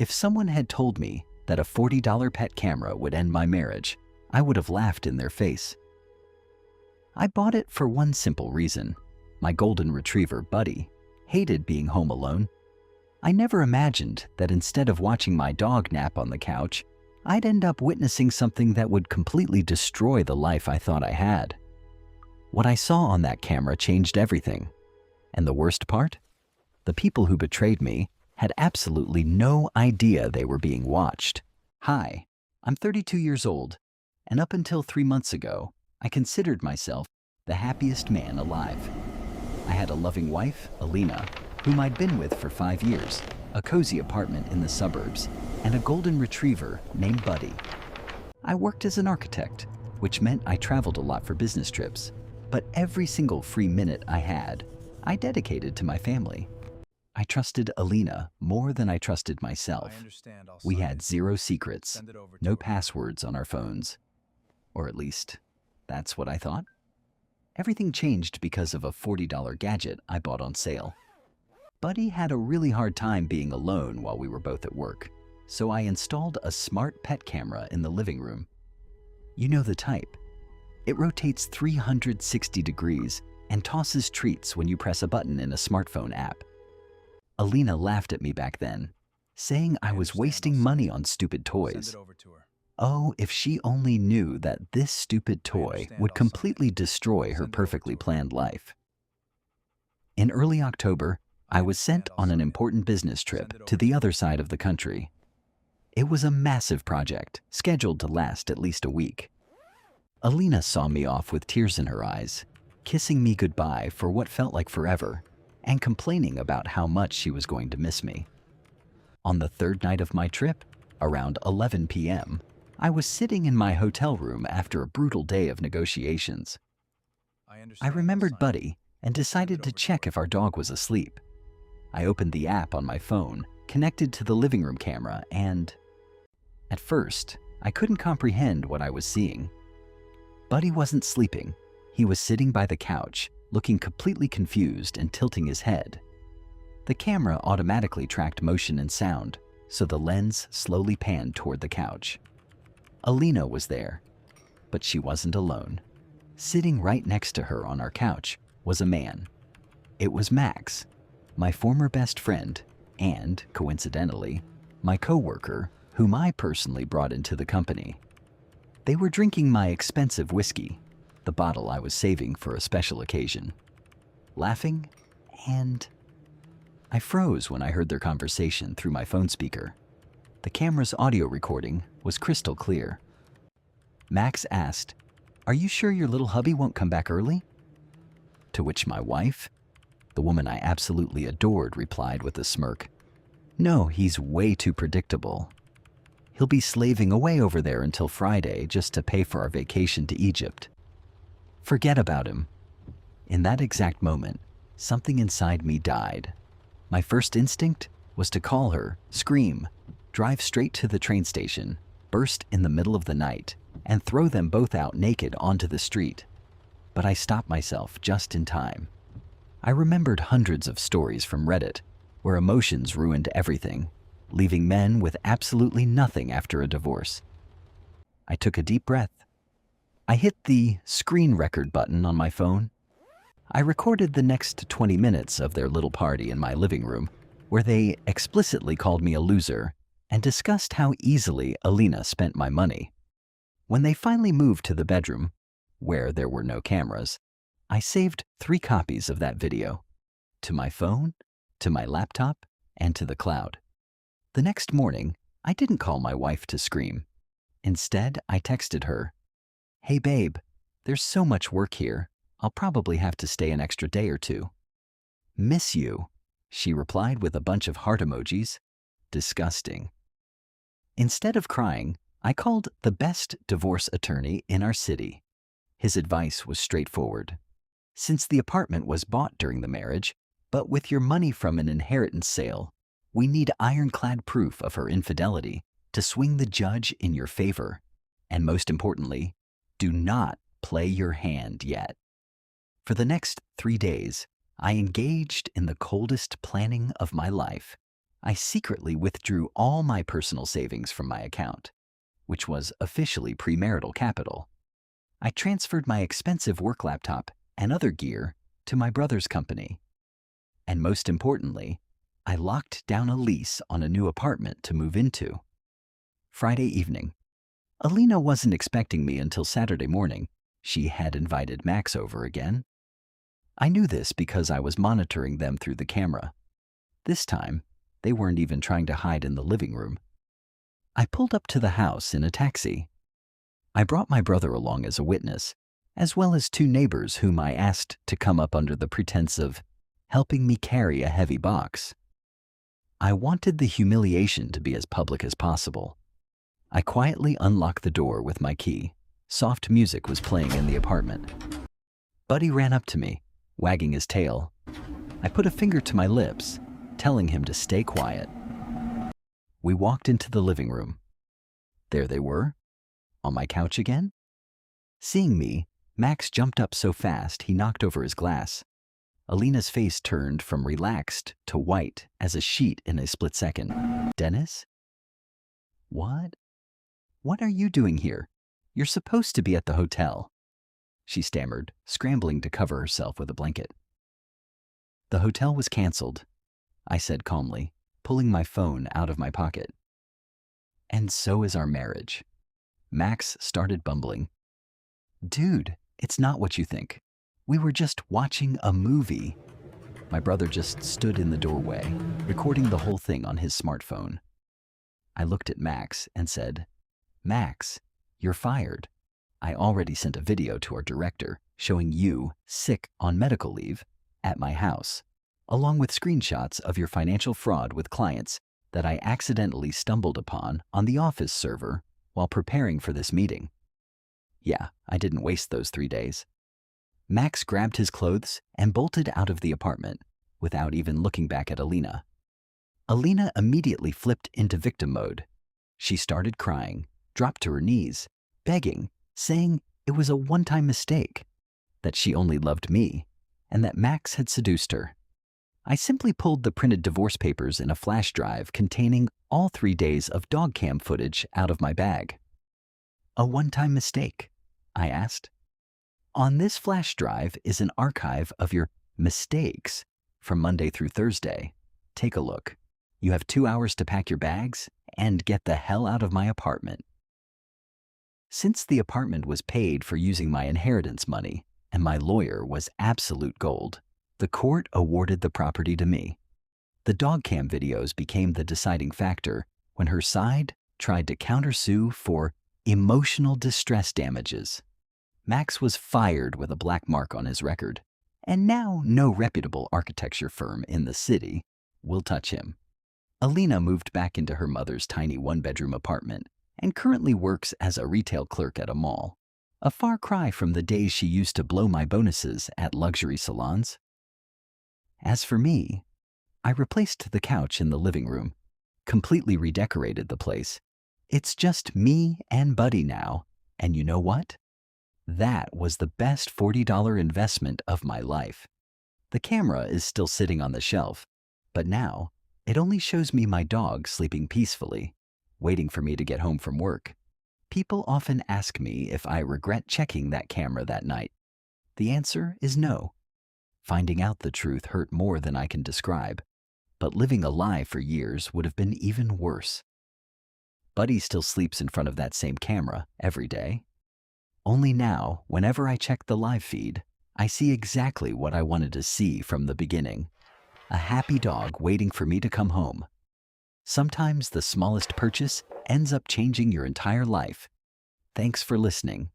If someone had told me that a $40 pet camera would end my marriage, I would have laughed in their face. I bought it for one simple reason. My golden retriever, Buddy, hated being home alone. I never imagined that instead of watching my dog nap on the couch, I'd end up witnessing something that would completely destroy the life I thought I had. What I saw on that camera changed everything. And the worst part? The people who betrayed me had absolutely no idea they were being watched. Hi, I'm 32 years old, and up until 3 months ago, I considered myself the happiest man alive. I had a loving wife, Alina, whom I'd been with for 5 years, a cozy apartment in the suburbs, and a golden retriever named Buddy. I worked as an architect, which meant I traveled a lot for business trips, but every single free minute I had, I dedicated to my family. I trusted Alina more than I trusted myself. We had zero secrets, no passwords on our phones. Or at least, that's what I thought. Everything changed because of a $40 gadget I bought on sale. Buddy had a really hard time being alone while we were both at work, so I installed a smart pet camera in the living room. You know the type. It rotates 360 degrees and tosses treats when you press a button in a smartphone app. Alina laughed at me back then, saying I was wasting money on stupid toys. Oh, if she only knew that this stupid toy would completely destroy her perfectly planned life. In early October, I was sent on an important business trip to the other side of the country. It was a massive project, scheduled to last at least a week. Alina saw me off with tears in her eyes, kissing me goodbye for what felt like forever, and complaining about how much she was going to miss me. On the third night of my trip, around 11 p.m., I was sitting in my hotel room after a brutal day of negotiations. I remembered Buddy and decided to check if our dog was asleep. I opened the app on my phone, connected to the living room camera, and at first, I couldn't comprehend what I was seeing. Buddy wasn't sleeping. He was sitting by the couch, looking completely confused and tilting his head. The camera automatically tracked motion and sound, so the lens slowly panned toward the couch. Alina was there, but she wasn't alone. Sitting right next to her on our couch was a man. It was Max, my former best friend, and, coincidentally, my coworker, whom I personally brought into the company. They were drinking my expensive whiskey, the bottle I was saving for a special occasion, laughing, and I froze when I heard their conversation through my phone speaker. The camera's audio recording was crystal clear. Max asked, "Are you sure your little hubby won't come back early?" To which my wife, the woman I absolutely adored, replied with a smirk, "No, he's way too predictable. He'll be slaving away over there until Friday just to pay for our vacation to Egypt. Forget about him." In that exact moment, something inside me died. My first instinct was to call her, scream, drive straight to the train station, burst in the middle of the night, and throw them both out naked onto the street. But I stopped myself just in time. I remembered hundreds of stories from Reddit where emotions ruined everything, leaving men with absolutely nothing after a divorce. I took a deep breath. I hit the screen record button on my phone. I recorded the next 20 minutes of their little party in my living room, where they explicitly called me a loser and discussed how easily Alina spent my money. When they finally moved to the bedroom, where there were no cameras, I saved 3 copies of that video, to my phone, to my laptop, and to the cloud. The next morning, I didn't call my wife to scream. Instead, I texted her, "Hey babe, there's so much work here. I'll probably have to stay an extra day or 2. "Miss you," she replied with a bunch of heart emojis. Disgusting. Instead of crying, I called the best divorce attorney in our city. His advice was straightforward. Since the apartment was bought during the marriage, but with your money from an inheritance sale, we need ironclad proof of her infidelity to swing the judge in your favor. And most importantly, do not play your hand yet. For the next 3 days, I engaged in the coldest planning of my life. I secretly withdrew all my personal savings from my account, which was officially premarital capital. I transferred my expensive work laptop and other gear to my brother's company. And most importantly, I locked down a lease on a new apartment to move into. Friday evening. Alina wasn't expecting me until Saturday morning. She had invited Max over again. I knew this because I was monitoring them through the camera. This time, they weren't even trying to hide in the living room. I pulled up to the house in a taxi. I brought my brother along as a witness, as well as two neighbors whom I asked to come up under the pretense of helping me carry a heavy box. I wanted the humiliation to be as public as possible. I quietly unlocked the door with my key. Soft music was playing in the apartment. Buddy ran up to me, wagging his tail. I put a finger to my lips, telling him to stay quiet. We walked into the living room. There they were, on my couch again. Seeing me, Max jumped up so fast he knocked over his glass. Alina's face turned from relaxed to white as a sheet in a split second. Dennis? What? What are you doing here? You're supposed to be at the hotel, she stammered, scrambling to cover herself with a blanket. The hotel was canceled, I said calmly, pulling my phone out of my pocket. And so is our marriage. Max started bumbling. Dude, it's not what you think. We were just watching a movie. My brother just stood in the doorway, recording the whole thing on his smartphone. I looked at Max and said, Max, you're fired. I already sent a video to our director showing you, sick on medical leave, at my house, along with screenshots of your financial fraud with clients that I accidentally stumbled upon on the office server while preparing for this meeting. Yeah, I didn't waste those 3 days. Max grabbed his clothes and bolted out of the apartment without even looking back at Alina. Alina immediately flipped into victim mode. She started crying, dropped to her knees, begging, saying it was a one-time mistake, that she only loved me, and that Max had seduced her. I simply pulled the printed divorce papers in a flash drive containing all 3 days of dog cam footage out of my bag. A one-time mistake? I asked. On this flash drive is an archive of your mistakes from Monday through Thursday. Take a look. You have 2 hours to pack your bags and get the hell out of my apartment. Since the apartment was paid for using my inheritance money and my lawyer was absolute gold, the court awarded the property to me. The dog cam videos became the deciding factor when her side tried to countersue for emotional distress damages. Max was fired with a black mark on his record, and now no reputable architecture firm in the city will touch him. Alina moved back into her mother's tiny one-bedroom apartment and currently works as a retail clerk at a mall, a far cry from the days she used to blow my bonuses at luxury salons. As for me, I replaced the couch in the living room, completely redecorated the place. It's just me and Buddy now, and you know what? That was the best $40 investment of my life. The camera is still sitting on the shelf, but now it only shows me my dog sleeping peacefully, waiting for me to get home from work. People often ask me if I regret checking that camera that night. The answer is no. Finding out the truth hurt more than I can describe, but living a lie for years would have been even worse. Buddy still sleeps in front of that same camera every day. Only now, whenever I check the live feed, I see exactly what I wanted to see from the beginning. A happy dog waiting for me to come home. Sometimes the smallest purchase ends up changing your entire life. Thanks for listening.